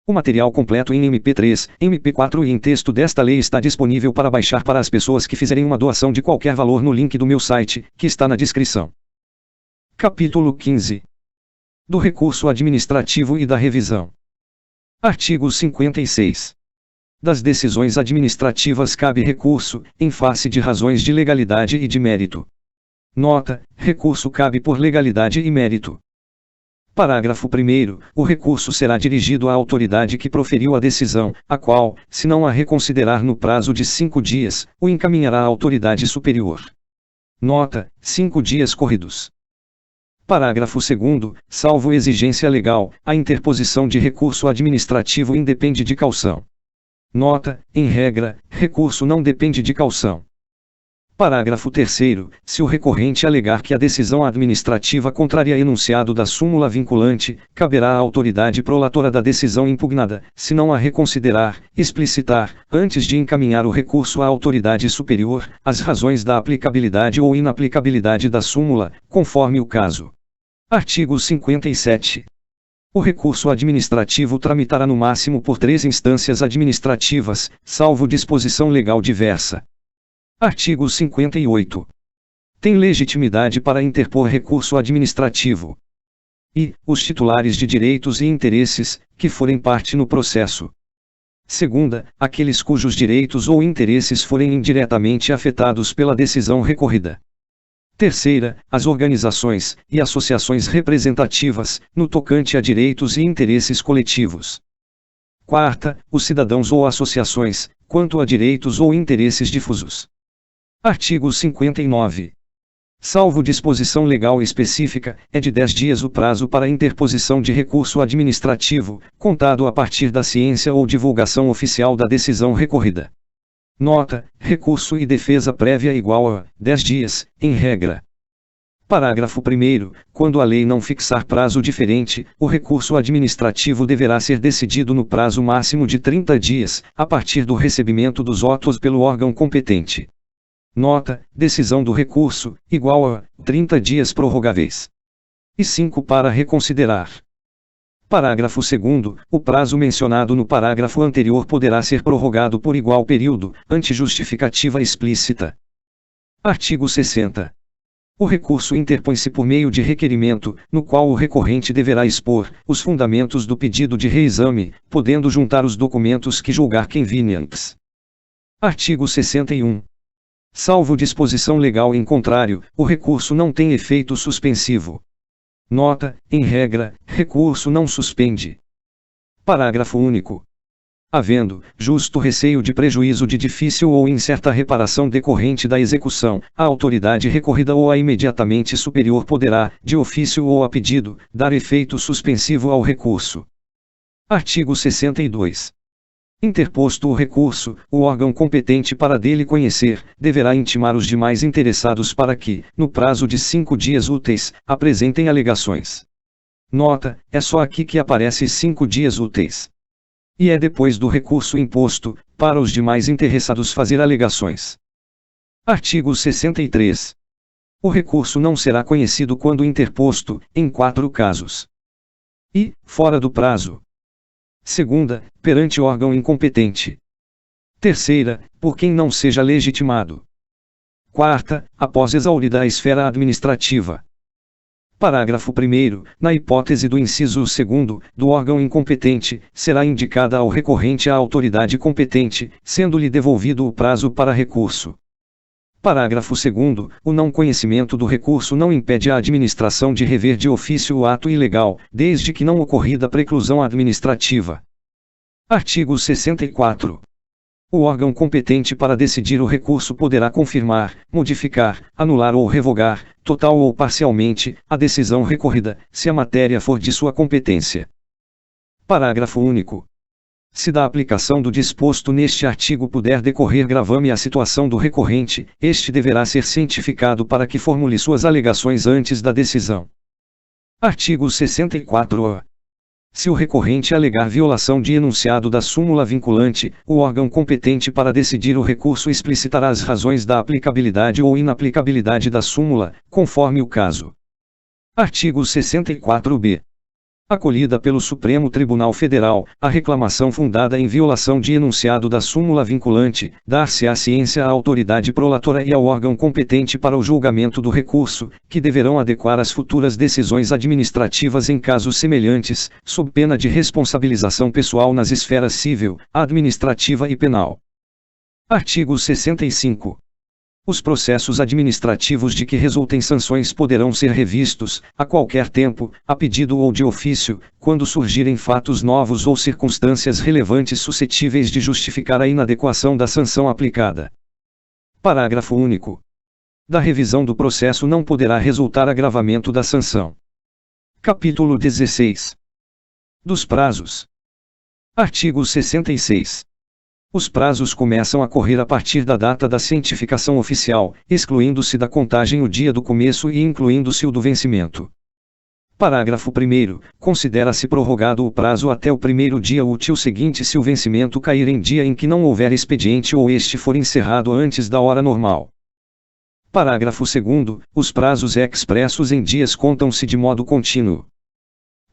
O material completo em MP3, MP4 e em texto desta lei está disponível para baixar para as pessoas que fizerem uma doação de qualquer valor no link do meu site, que está na descrição. Capítulo 15. Do recurso administrativo e da revisão. Artigo 56. Das decisões administrativas cabe recurso, em face de razões de legalidade e de mérito. Nota: recurso cabe por legalidade e mérito. Parágrafo 1º. O recurso será dirigido à autoridade que proferiu a decisão, a qual, se não a reconsiderar no prazo de 5 dias, o encaminhará à autoridade superior. Nota: 5 dias corridos. Parágrafo 2º. Salvo exigência legal, a interposição de recurso administrativo independe de caução. Nota: em regra, recurso não depende de caução. Parágrafo 3º. Se o recorrente alegar que a decisão administrativa contraria enunciado da súmula vinculante, caberá à autoridade prolatora da decisão impugnada, se não a reconsiderar, explicitar, antes de encaminhar o recurso à autoridade superior, as razões da aplicabilidade ou inaplicabilidade da súmula, conforme o caso. Artigo 57. O recurso administrativo tramitará no máximo por 3 instâncias administrativas, salvo disposição legal diversa. Artigo 58. Tem legitimidade para interpor recurso administrativo. E, os titulares de direitos e interesses, que forem parte no processo. Segunda, aqueles cujos direitos ou interesses forem indiretamente afetados pela decisão recorrida. Terceira, as organizações e associações representativas, no tocante a direitos e interesses coletivos. Quarta, os cidadãos ou associações, quanto a direitos ou interesses difusos. Artigo 59. Salvo disposição legal específica, é de 10 dias o prazo para interposição de recurso administrativo, contado a partir da ciência ou divulgação oficial da decisão recorrida. Nota: recurso e defesa prévia igual a 10 dias, em regra. Parágrafo 1º. Quando a lei não fixar prazo diferente, o recurso administrativo deverá ser decidido no prazo máximo de 30 dias, a partir do recebimento dos autos pelo órgão competente. Nota: decisão do recurso, igual a 30 dias prorrogáveis. E 5 para reconsiderar. Parágrafo 2º. O prazo mencionado no parágrafo anterior poderá ser prorrogado por igual período, ante justificativa explícita. Artigo 60. O recurso interpõe-se por meio de requerimento, no qual o recorrente deverá expor os fundamentos do pedido de reexame, podendo juntar os documentos que julgar convenientes. Artigo 61. Salvo disposição legal em contrário, o recurso não tem efeito suspensivo. Nota: em regra, recurso não suspende. Parágrafo único. Havendo justo receio de prejuízo de difícil ou incerta reparação decorrente da execução, a autoridade recorrida ou a imediatamente superior poderá, de ofício ou a pedido, dar efeito suspensivo ao recurso. Artigo 62. Interposto o recurso, o órgão competente para dele conhecer, deverá intimar os demais interessados para que, no prazo de 5 dias úteis, apresentem alegações. Nota: é só aqui que aparece 5 dias úteis. E é depois do recurso imposto, para os demais interessados fazer alegações. Artigo 63. O recurso não será conhecido quando interposto, em 4 casos. E, fora do prazo. Segunda, perante órgão incompetente. Terceira, por quem não seja legitimado. Quarta, após exaurida a esfera administrativa. Parágrafo 1º. Na hipótese do inciso 2º, do órgão incompetente, será indicada ao recorrente a autoridade competente, sendo-lhe devolvido o prazo para recurso. Parágrafo 2º. O não conhecimento do recurso não impede a administração de rever de ofício o ato ilegal, desde que não ocorrida preclusão administrativa. Artigo 64. O órgão competente para decidir o recurso poderá confirmar, modificar, anular ou revogar, total ou parcialmente, a decisão recorrida, se a matéria for de sua competência. Parágrafo único. Se da aplicação do disposto neste artigo puder decorrer gravame à situação do recorrente, este deverá ser cientificado para que formule suas alegações antes da decisão. Artigo 64-A. Se o recorrente alegar violação de enunciado da súmula vinculante, o órgão competente para decidir o recurso explicitará as razões da aplicabilidade ou inaplicabilidade da súmula, conforme o caso. Artigo 64-B. Acolhida pelo Supremo Tribunal Federal, a reclamação fundada em violação de enunciado da súmula vinculante, dar-se-á ciência à autoridade prolatora e ao órgão competente para o julgamento do recurso, que deverão adequar as futuras decisões administrativas em casos semelhantes, sob pena de responsabilização pessoal nas esferas civil, administrativa e penal. Artigo 65. Os processos administrativos de que resultem sanções poderão ser revistos, a qualquer tempo, a pedido ou de ofício, quando surgirem fatos novos ou circunstâncias relevantes suscetíveis de justificar a inadequação da sanção aplicada. Parágrafo único. Da revisão do processo não poderá resultar agravamento da sanção. Capítulo 16. Dos prazos. Artigo 66. Os prazos começam a correr a partir da data da cientificação oficial, excluindo-se da contagem o dia do começo e incluindo-se o do vencimento. Parágrafo 1º. Considera-se prorrogado o prazo até o primeiro dia útil seguinte se o vencimento cair em dia em que não houver expediente ou este for encerrado antes da hora normal. Parágrafo 2º. Os prazos expressos em dias contam-se de modo contínuo.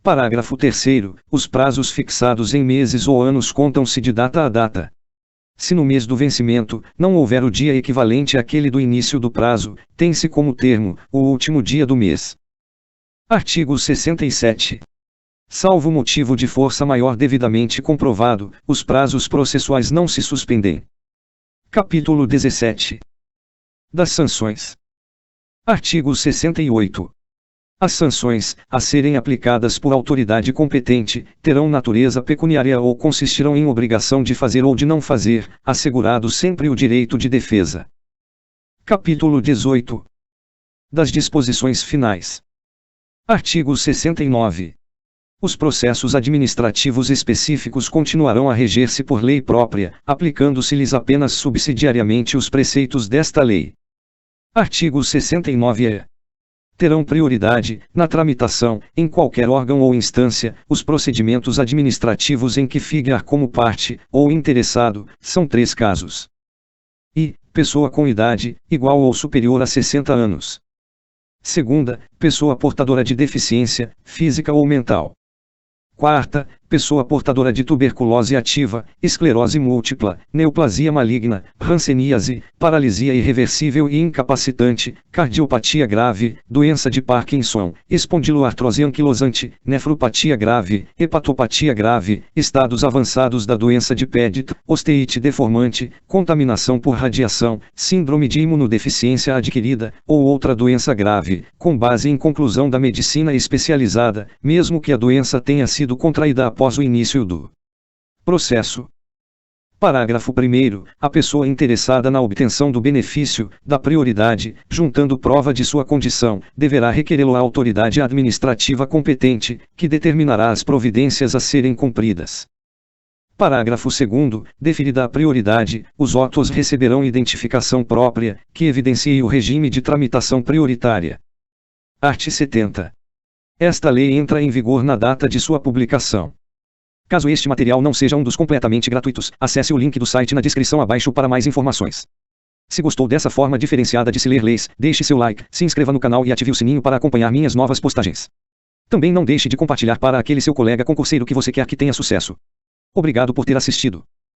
Parágrafo 3º. Os prazos fixados em meses ou anos contam-se de data a data. Se no mês do vencimento, não houver o dia equivalente àquele do início do prazo, tem-se como termo, o último dia do mês. Artigo 67. Salvo motivo de força maior devidamente comprovado, os prazos processuais não se suspendem. Capítulo 17. Das sanções. Artigo 68. As sanções, a serem aplicadas por autoridade competente, terão natureza pecuniária ou consistirão em obrigação de fazer ou de não fazer, assegurado sempre o direito de defesa. Capítulo 18. Das disposições finais. Artigo 69. Os processos administrativos específicos continuarão a reger-se por lei própria, aplicando-se-lhes apenas subsidiariamente os preceitos desta lei. Artigo 69-E. Terão prioridade, na tramitação, em qualquer órgão ou instância, os procedimentos administrativos em que figurar como parte, ou interessado, são 3 casos. I. Pessoa com idade, igual ou superior a 60 anos. Segunda, pessoa portadora de deficiência, física ou mental. Quarta, pessoa portadora de tuberculose ativa, esclerose múltipla, neoplasia maligna, hanseníase, paralisia irreversível e incapacitante, cardiopatia grave, doença de Parkinson, espondiloartrose anquilosante, nefropatia grave, hepatopatia grave, estados avançados da doença de Paget, osteite deformante, contaminação por radiação, síndrome de imunodeficiência adquirida, ou outra doença grave, com base em conclusão da medicina especializada, mesmo que a doença tenha sido contraída após o início do processo. Parágrafo 1º. A pessoa interessada na obtenção do benefício, da prioridade, juntando prova de sua condição, deverá requerê-lo à autoridade administrativa competente, que determinará as providências a serem cumpridas. Parágrafo 2º. Deferida a prioridade, os autos receberão identificação própria, que evidencie o regime de tramitação prioritária. Art. 70. Esta lei entra em vigor na data de sua publicação. Caso este material não seja um dos completamente gratuitos, acesse o link do site na descrição abaixo para mais informações. Se gostou dessa forma diferenciada de se ler leis, deixe seu like, se inscreva no canal e ative o sininho para acompanhar minhas novas postagens. Também não deixe de compartilhar para aquele seu colega concurseiro que você quer que tenha sucesso. Obrigado por ter assistido.